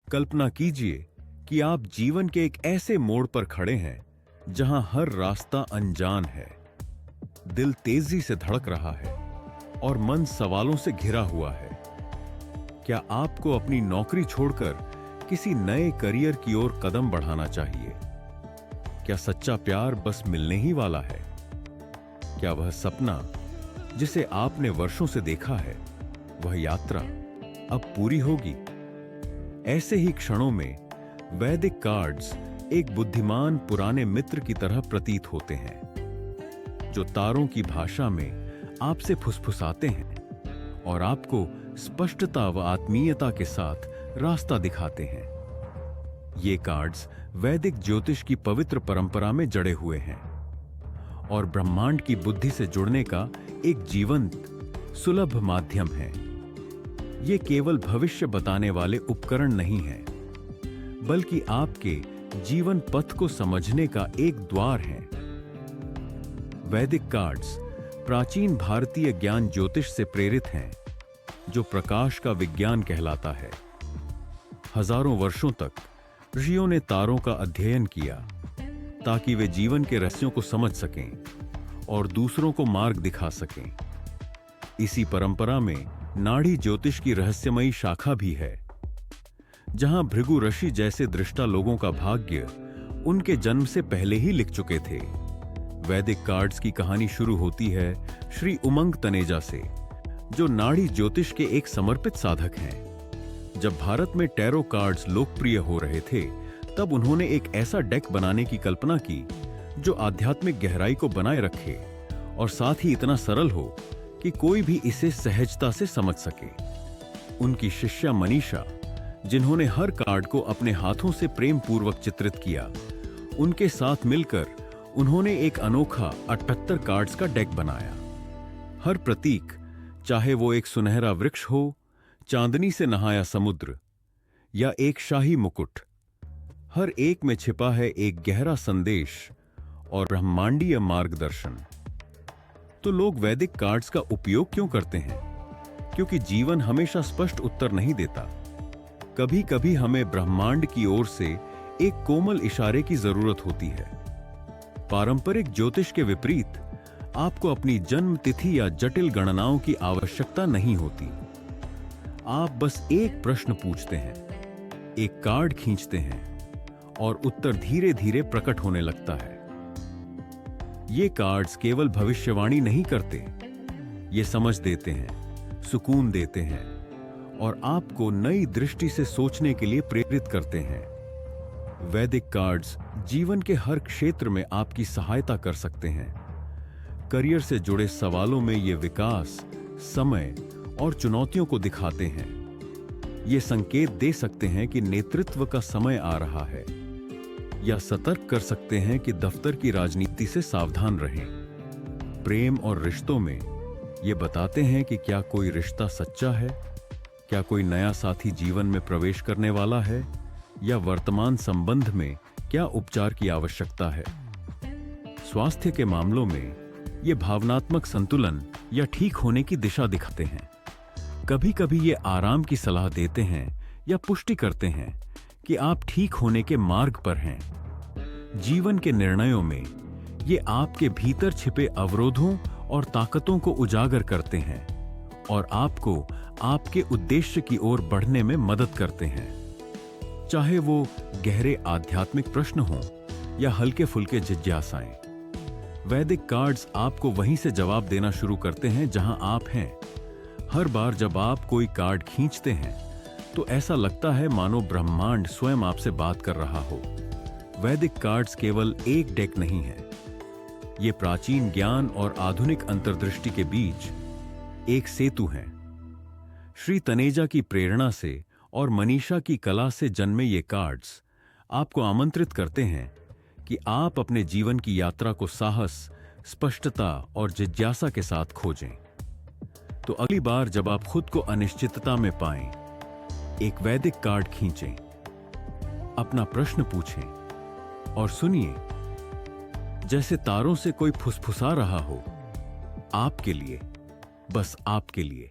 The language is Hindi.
कल्पना कीजिए कि आप जीवन के एक ऐसे मोड़ पर खड़े हैं जहां हर रास्ता अनजान है, दिल तेजी से धड़क रहा है और मन सवालों से घिरा हुआ है। क्या आपको अपनी नौकरी छोड़कर किसी नए करियर की ओर कदम बढ़ाना चाहिए? क्या सच्चा प्यार बस मिलने ही वाला है? क्या वह सपना जिसे आपने वर्षों से देखा है, वह यात्रा अब पूरी होगी? ऐसे ही क्षणों में वैदिक कार्ड्स एक बुद्धिमान पुराने मित्र की तरह प्रतीत होते हैं, जो तारों की भाषा में आपसे फुसफुसाते हैं और आपको स्पष्टता व आत्मीयता के साथ रास्ता दिखाते हैं। ये कार्ड्स वैदिक ज्योतिष की पवित्र परंपरा में जड़े हुए हैं और ब्रह्मांड की बुद्धि से जुड़ने का एक जीवंत, सुलभ माध्यम है। ये केवल भविष्य बताने वाले उपकरण नहीं हैं, बल्कि आपके जीवन पथ को समझने का एक द्वार है। वैदिक कार्ड्स प्राचीन भारतीय ज्ञान ज्योतिष से प्रेरित हैं, जो प्रकाश का विज्ञान कहलाता है। हजारों वर्षों तक ऋषियों ने तारों का अध्ययन किया ताकि वे जीवन के रहस्यों को समझ सकें और दूसरों को मार्ग दिखा सकें। इसी परंपरा में नाड़ी ज्योतिष की रहस्यमयी शाखा भी है, जहां भृगु ऋषि जैसे दृष्टा लोगों का भाग्य उनके जन्म से पहले ही लिख चुके थे। वैदिक कार्ड्स की कहानी शुरू होती है श्री उमंग तनेजा से, जो नाड़ी ज्योतिष के एक समर्पित साधक हैं। जब भारत में टैरो कार्ड्स लोकप्रिय हो रहे थे, तब उन्होंने एक ऐसा डेक बनाने की कल्पना की जो आध्यात्मिक गहराई को बनाए रखे और साथ ही इतना सरल हो कि कोई भी इसे सहजता से समझ सके। उनकी शिष्या मनीषा, जिन्होंने हर कार्ड को अपने हाथों से प्रेम पूर्वक चित्रित किया, उनके साथ मिलकर उन्होंने एक अनोखा 78 कार्ड्स का डेक बनाया। हर प्रतीक, चाहे वो एक सुनहरा वृक्ष हो, चांदनी से नहाया समुद्र या एक शाही मुकुट, हर एक में छिपा है एक गहरा संदेश और ब्रह्मांडीय मार्गदर्शन। तो लोग वैदिक कार्ड्स का उपयोग क्यों करते हैं? क्योंकि जीवन हमेशा स्पष्ट उत्तर नहीं देता। कभी कभी हमें ब्रह्मांड की ओर से एक कोमल इशारे की जरूरत होती है। पारंपरिक ज्योतिष के विपरीत आपको अपनी जन्म तिथि या जटिल गणनाओं की आवश्यकता नहीं होती। आप बस एक प्रश्न पूछते हैं, एक कार्ड खींचते हैं और उत्तर धीरे धीरे प्रकट होने लगता है। ये कार्ड्स केवल भविष्यवाणी नहीं करते, ये समझ देते हैं, सुकून देते हैं और आपको नई दृष्टि से सोचने के लिए प्रेरित करते हैं। वैदिक कार्ड्स जीवन के हर क्षेत्र में आपकी सहायता कर सकते हैं। करियर से जुड़े सवालों में ये विकास, समय और चुनौतियों को दिखाते हैं। ये संकेत दे सकते हैं कि नेतृत्व का समय आ रहा है, या सतर्क कर सकते हैं कि दफ्तर की राजनीति से सावधान रहें। प्रेम और रिश्तों में ये बताते हैं कि क्या कोई रिश्ता सच्चा है, क्या कोई नया साथी जीवन में प्रवेश करने वाला है, या वर्तमान संबंध में क्या उपचार की आवश्यकता है। स्वास्थ्य के मामलों में ये भावनात्मक संतुलन या ठीक होने की दिशा दिखाते हैं। कभी कभी ये आराम की सलाह देते हैं या पुष्टि करते हैं कि आप ठीक होने के मार्ग पर हैं। जीवन के निर्णयों में ये आपके भीतर छिपे अवरोधों और ताकतों को उजागर करते हैं और आपको आपके उद्देश्य की ओर बढ़ने में मदद करते हैं। चाहे वो गहरे आध्यात्मिक प्रश्न हों या हल्के फुल्के जिज्ञासाएं, वैदिक कार्ड्स आपको वहीं से जवाब देना शुरू करते हैं जहां आप हैं। हर बार जब आप कोई कार्ड खींचते हैं तो ऐसा लगता है मानो ब्रह्मांड स्वयं आपसे बात कर रहा हो। वैदिक कार्ड्स केवल एक डेक नहीं है, ये प्राचीन ज्ञान और आधुनिक अंतर्दृष्टि के बीच एक सेतु हैं। श्री तनेजा की प्रेरणा से और मनीषा की कला से जन्मे ये कार्ड्स आपको आमंत्रित करते हैं कि आप अपने जीवन की यात्रा को साहस, स्पष्टता और जिज्ञासा के साथ खोजें। तो अगली बार जब आप खुद को अनिश्चितता में पाएं, एक वैदिक कार्ड खींचें, अपना प्रश्न पूछें और सुनिए, जैसे तारों से कोई फुसफुसा रहा हो, आपके लिए, बस आपके लिए।